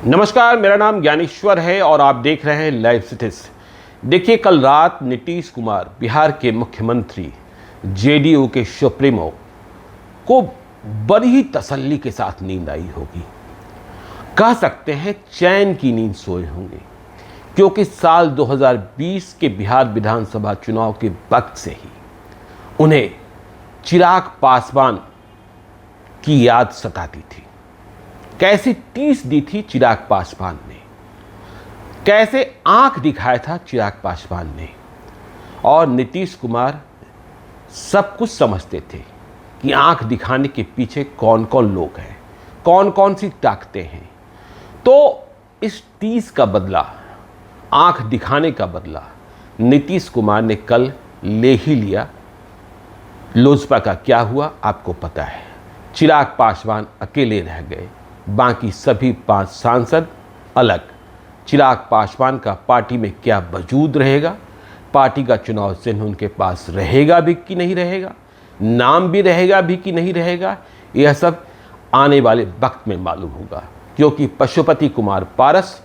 नमस्कार, मेरा नाम ज्ञानेश्वर है और आप देख रहे हैं लाइव सिटीज। देखिए, कल रात नीतीश कुमार बिहार के मुख्यमंत्री जेडीयू के सुप्रीमो को बड़ी ही तसल्ली के साथ नींद आई होगी। कह सकते हैं चैन की नींद सोए होंगे, क्योंकि साल 2020 के बिहार विधानसभा चुनाव के वक्त से ही उन्हें चिराग पासवान की याद सताती थी। कैसी टीस दी थी चिराग पासवान ने, कैसे आंख दिखाया था चिराग पासवान ने। और नीतीश कुमार सब कुछ समझते थे कि आंख दिखाने के पीछे कौन कौन लोग हैं, कौन कौन सी ताकतें हैं। तो इस टीस का बदला, आंख दिखाने का बदला नीतीश कुमार ने कल ले ही लिया। लोजपा का क्या हुआ आपको पता है। चिराग पासवान अकेले रह गए, बाकी सभी 5 सांसद अलग। चिराग पासवान का पार्टी में क्या वजूद रहेगा, पार्टी का चुनाव चिन्ह उनके पास रहेगा भी कि नहीं रहेगा, नाम भी रहेगा भी कि नहीं रहेगा, यह सब आने वाले वक्त में मालूम होगा। क्योंकि पशुपति कुमार पारस,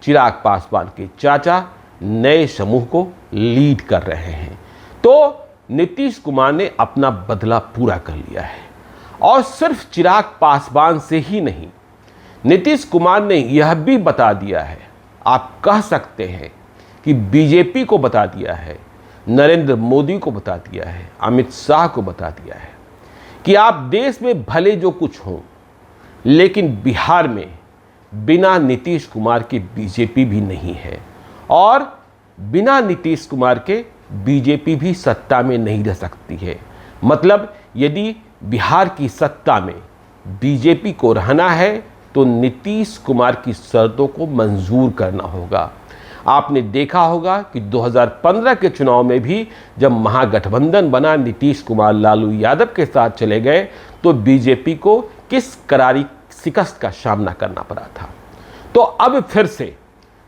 चिराग पासवान के चाचा, नए समूह को लीड कर रहे हैं। तो नीतीश कुमार ने अपना बदला पूरा कर लिया है। और सिर्फ चिराग पासवान से ही नहीं, नीतीश कुमार ने यह भी बता दिया है, आप कह सकते हैं कि बीजेपी को बता दिया है, नरेंद्र मोदी को बता दिया है, अमित शाह को बता दिया है कि आप देश में भले जो कुछ हों, लेकिन बिहार में बिना नीतीश कुमार के बीजेपी भी नहीं है और बिना नीतीश कुमार के बीजेपी भी सत्ता में नहीं रह सकती है। मतलब यदि बिहार की सत्ता में बीजेपी को रहना है तो नीतीश कुमार की शर्तों को मंजूर करना होगा। आपने देखा होगा कि 2015 के चुनाव में भी जब महागठबंधन बना, नीतीश कुमार लालू यादव के साथ चले गए तो बीजेपी को किस करारी शिकस्त का सामना करना पड़ा था। तो अब फिर से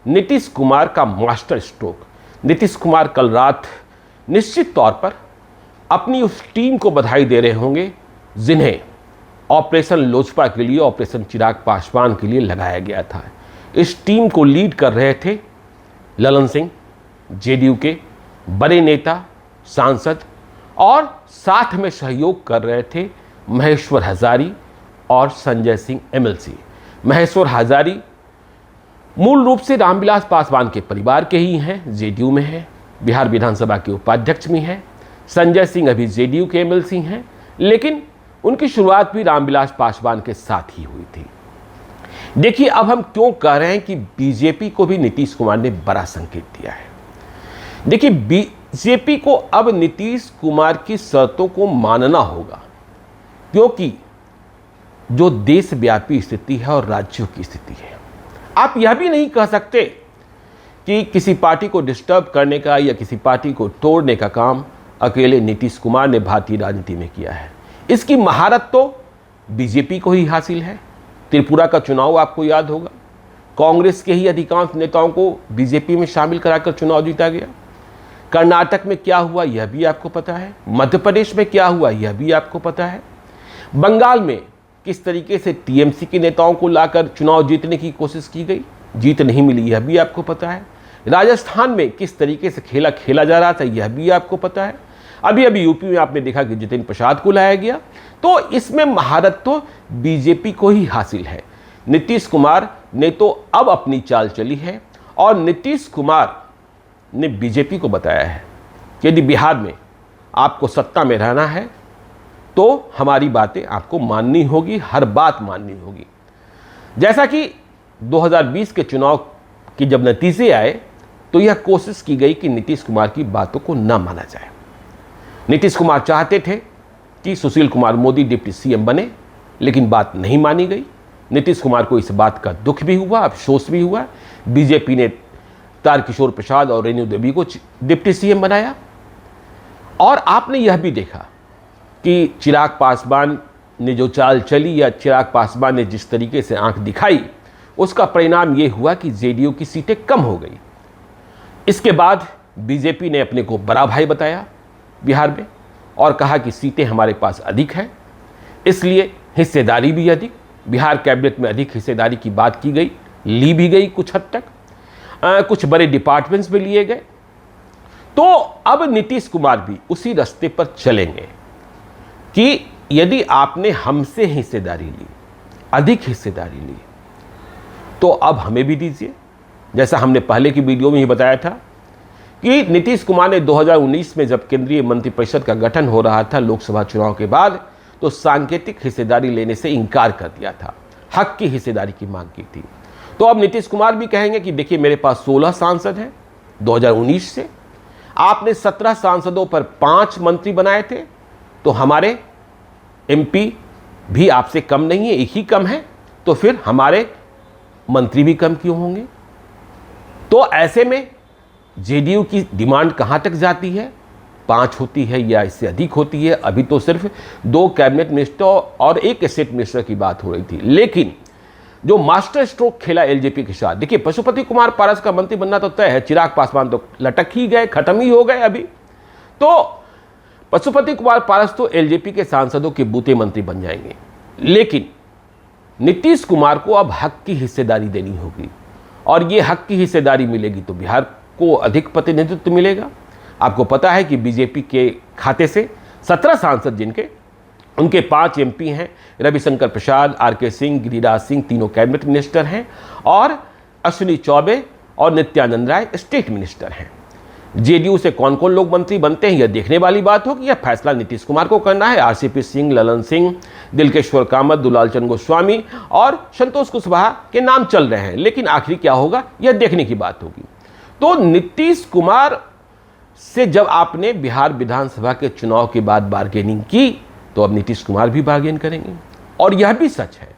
नीतीश कुमार का मास्टर स्ट्रोक। नीतीश कुमार कल रात निश्चित तौर पर अपनी उस टीम को बधाई दे रहे होंगे जिन्हें ऑपरेशन लोजपा के लिए, ऑपरेशन चिराग पासवान के लिए लगाया गया था। इस टीम को लीड कर रहे थे ललन सिंह, जेडीयू के बड़े नेता, सांसद, और साथ में सहयोग कर रहे थे महेश्वर हजारी और संजय सिंह एमएलसी। महेश्वर हजारी मूल रूप से रामविलास पासवान के परिवार के ही हैं, जेडीयू में हैं, बिहार विधानसभा के उपाध्यक्ष भी हैं। संजय सिंह अभी जेडीयू के एमएलसी हैं, लेकिन उनकी शुरुआत भी रामविलास पासवान के साथ ही हुई थी। देखिए, अब हम क्यों कह रहे हैं कि बीजेपी को भी नीतीश कुमार ने बड़ा संकेत दिया है। देखिए, बीजेपी को अब नीतीश कुमार की शर्तों को मानना होगा, क्योंकि जो देशव्यापी स्थिति है और राज्यों की स्थिति है, आप यह भी नहीं कह सकते कि किसी पार्टी को डिस्टर्ब करने का या किसी पार्टी को तोड़ने का काम अकेले नीतीश कुमार ने भारतीय राजनीति में किया है। इसकी महारत तो बीजेपी को ही हासिल है। त्रिपुरा का चुनाव आपको याद होगा, कांग्रेस के ही अधिकांश नेताओं को बीजेपी में शामिल कराकर चुनाव जीता गया। कर्नाटक में क्या हुआ यह भी आपको पता है, मध्य प्रदेश में क्या हुआ यह भी आपको पता है, बंगाल में किस तरीके से टीएमसी के नेताओं को लाकर चुनाव जीतने की कोशिश की गई, जीत नहीं मिली यह भी आपको पता है, राजस्थान में किस तरीके से खेला खेला जा रहा था यह भी आपको पता है। अभी यूपी में आपने देखा कि जितिन प्रसाद को लाया गया। तो इसमें महारत तो बीजेपी को ही हासिल है। नीतीश कुमार ने तो अब अपनी चाल चली है और नीतीश कुमार ने बीजेपी को बताया है कि यदि बिहार में आपको सत्ता में रहना है तो हमारी बातें आपको माननी होगी, हर बात माननी होगी। जैसा कि 2020 के चुनाव के जब नतीजे आए तो यह कोशिश की गई कि नीतीश कुमार की बातों को न माना जाए। नीतीश कुमार चाहते थे कि सुशील कुमार मोदी डिप्टी सीएम बने, लेकिन बात नहीं मानी गई। नीतीश कुमार को इस बात का दुख भी हुआ, अफसोस भी हुआ। बीजेपी ने तारकिशोर प्रसाद और रेणु देवी को डिप्टी सीएम बनाया। और आपने यह भी देखा कि चिराग पासवान ने जो चाल चली या चिराग पासवान ने जिस तरीके से आंख दिखाई, उसका परिणाम यह हुआ कि जेडीयू की सीटें कम हो गई। इसके बाद बीजेपी ने अपने को बड़ा भाई बताया बिहार में और कहा कि सीटें हमारे पास अधिक हैं, इसलिए हिस्सेदारी भी अधिक, बिहार कैबिनेट में अधिक हिस्सेदारी की बात की गई ली भी गई कुछ हद तक, कुछ बड़े डिपार्टमेंट्स भी लिए गए। तो अब नीतीश कुमार भी उसी रास्ते पर चलेंगे कि यदि आपने हमसे हिस्सेदारी ली, अधिक हिस्सेदारी ली, तो अब हमें भी दीजिए। जैसा हमने पहले की वीडियो में ही बताया था कि नीतीश कुमार ने 2019 में जब केंद्रीय मंत्रिपरिषद का गठन हो रहा था लोकसभा चुनाव के बाद, तो सांकेतिक हिस्सेदारी लेने से इनकार कर दिया था, हक की हिस्सेदारी की मांग की थी। तो अब नीतीश कुमार भी कहेंगे कि देखिए मेरे पास 16 सांसद हैं 2019 से, आपने 17 सांसदों पर 5 मंत्री बनाए थे, तो हमारे एमपी भी आपसे कम नहीं है, एक ही कम है, तो फिर हमारे मंत्री भी कम क्यों होंगे? तो ऐसे में जेडीयू की डिमांड कहां तक जाती है? 5 होती है या इससे अधिक होती है? अभी तो सिर्फ 2 कैबिनेट मिनिस्टर और 1 स्टेट मिनिस्टर की बात हो रही थी, लेकिन जो मास्टर स्ट्रोक खेला एलजेपी के साथ, देखिए पशुपति कुमार पारस का मंत्री बनना तो तय है, चिराग पासवान तो लटक ही गए, खत्म ही हो गए अभी। तो पशुपति कुमार पारस तो एलजेपी के सांसदों के बूते मंत्री बन जाएंगे, लेकिन नीतीश कुमार को अब हक की हिस्सेदारी देनी होगी, और ये हक की हिस्सेदारी मिलेगी तो बिहार को अधिक प्रतिनिधित्व मिलेगा। आपको पता है कि बीजेपी के खाते से 17 सांसद जिनके, उनके 5 एमपी हैं, रविशंकर प्रसाद, आरके सिंह, गिरिराज सिंह तीनों कैबिनेट मिनिस्टर हैं, और अश्विनी चौबे और नित्यानंद राय स्टेट मिनिस्टर हैं। जेडीयू से कौन कौन लोग मंत्री बनते हैं यह देखने वाली बात होगी, यह फैसला नीतीश कुमार को करना है। आरसीपी सिंह, ललन सिंह, दिलकेश्वर कामत, दुलाल चंद गोस्वामी और संतोष कुशवाहा के नाम चल रहे हैं, लेकिन आखिर क्या होगा यह देखने की बात होगी। तो नीतीश कुमार से जब आपने बिहार विधानसभा के चुनाव के बाद बार्गेनिंग की, तो अब नीतीश कुमार भी बार्गेन करेंगे। और यह भी सच है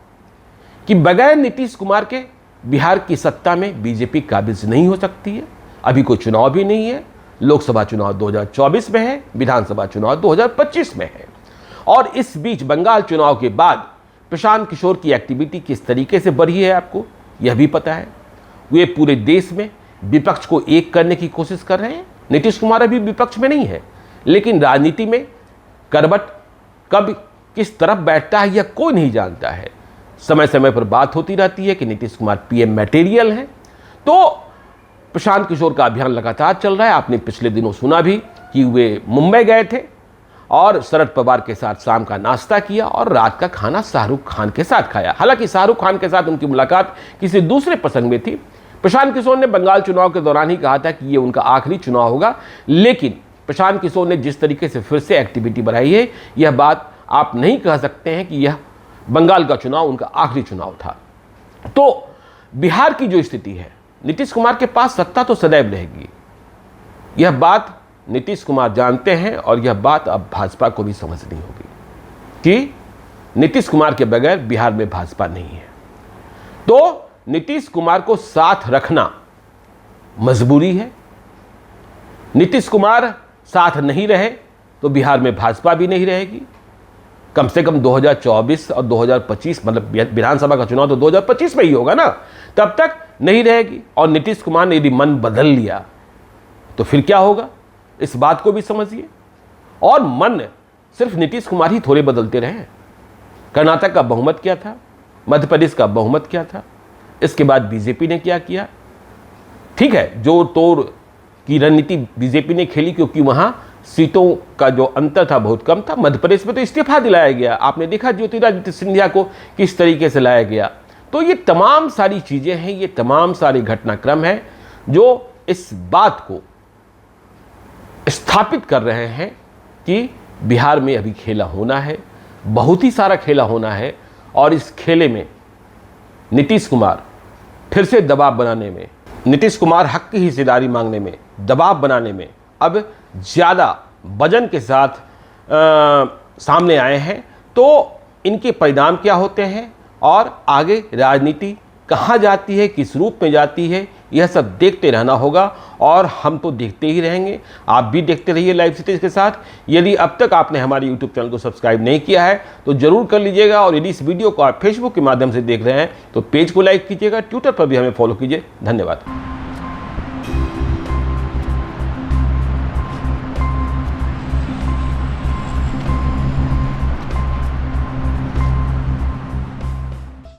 कि बगैर नीतीश कुमार के बिहार की सत्ता में बीजेपी काबिज नहीं हो सकती है। अभी कोई चुनाव भी नहीं है, लोकसभा चुनाव 2024 में है, विधानसभा चुनाव 2025 में है, और इस बीच बंगाल चुनाव के बाद प्रशांत किशोर की एक्टिविटी किस तरीके से बढ़ी है आपको यह भी पता है। वे पूरे देश में विपक्ष को एक करने की कोशिश कर रहे हैं। नीतीश कुमार अभी विपक्ष में नहीं है, लेकिन राजनीति में करवट कब किस तरफ बैठता है यह कोई नहीं जानता है। समय समय पर बात होती रहती है कि नीतीश कुमार पीएम मटेरियल हैं। तो प्रशांत किशोर का अभियान लगातार चल रहा है। आपने पिछले दिनों सुना भी कि वे मुंबई गए थे और शरद पवार के साथ शाम का नाश्ता किया और रात का खाना शाहरुख खान के साथ खाया। हालांकि शाहरुख खान के साथ उनकी मुलाकात किसी दूसरे प्रसंग में थी। प्रशांत किशोर ने बंगाल चुनाव के दौरान ही कहा था कि ये उनका आखिरी चुनाव होगा, लेकिन प्रशांत किशोर ने जिस तरीके से फिर से एक्टिविटी बढ़ाई है, यह बात आप नहीं कह सकते हैं कि यह बंगाल का चुनाव उनका आखिरी चुनाव था। तो बिहार की जो स्थिति है, नीतीश कुमार के पास सत्ता तो सदैव रहेगी, यह बात नीतीश कुमार जानते हैं, और यह बात अब भाजपा को भी समझनी होगी कि नीतीश कुमार के बगैर बिहार में भाजपा नहीं है। तो नीतीश कुमार को साथ रखना मजबूरी है। नीतीश कुमार साथ नहीं रहे तो बिहार में भाजपा भी नहीं रहेगी। कम से कम 2024 और 2025, मतलब विधानसभा का चुनाव तो 2025 में ही होगा ना, तब तक नहीं रहेगी। और नीतीश कुमार ने यदि मन बदल लिया तो फिर क्या होगा, इस बात को भी समझिए। और मन सिर्फ नीतीश कुमार ही थोड़े बदलते रहे। कर्नाटक का बहुमत क्या था, मध्य प्रदेश का बहुमत क्या था, इसके बाद बीजेपी ने क्या किया। ठीक है, जो तोड़ की रणनीति बीजेपी ने खेली, क्योंकि वहां सीटों का जो अंतर था बहुत कम था। मध्य प्रदेश में तो इस्तीफा दिलाया गया, आपने देखा ज्योतिरादित्य सिंधिया को किस तरीके से लाया गया। तो ये तमाम सारी चीजें हैं, ये तमाम सारे घटनाक्रम हैं जो इस बात को स्थापित कर रहे हैं कि बिहार में अभी खेला होना है, बहुत ही सारा खेला होना है। और इस खेले में नीतीश कुमार फिर से दबाव बनाने में, नीतीश कुमार हक की हिस्सेदारी मांगने में, दबाव बनाने में अब ज़्यादा वजन के साथ सामने आए हैं। तो इनके परिणाम क्या होते हैं और आगे राजनीति कहाँ जाती है, किस रूप में जाती है, यह सब देखते रहना होगा। और हम तो देखते ही रहेंगे, आप भी देखते रहिए लाइव सिटीज के साथ। यदि अब तक आपने हमारे यूट्यूब चैनल को सब्सक्राइब नहीं किया है तो जरूर कर लीजिएगा। और यदि इस वीडियो को आप फेसबुक के माध्यम से देख रहे हैं तो पेज को लाइक कीजिएगा, ट्विटर पर भी हमें फॉलो कीजिए। धन्यवाद।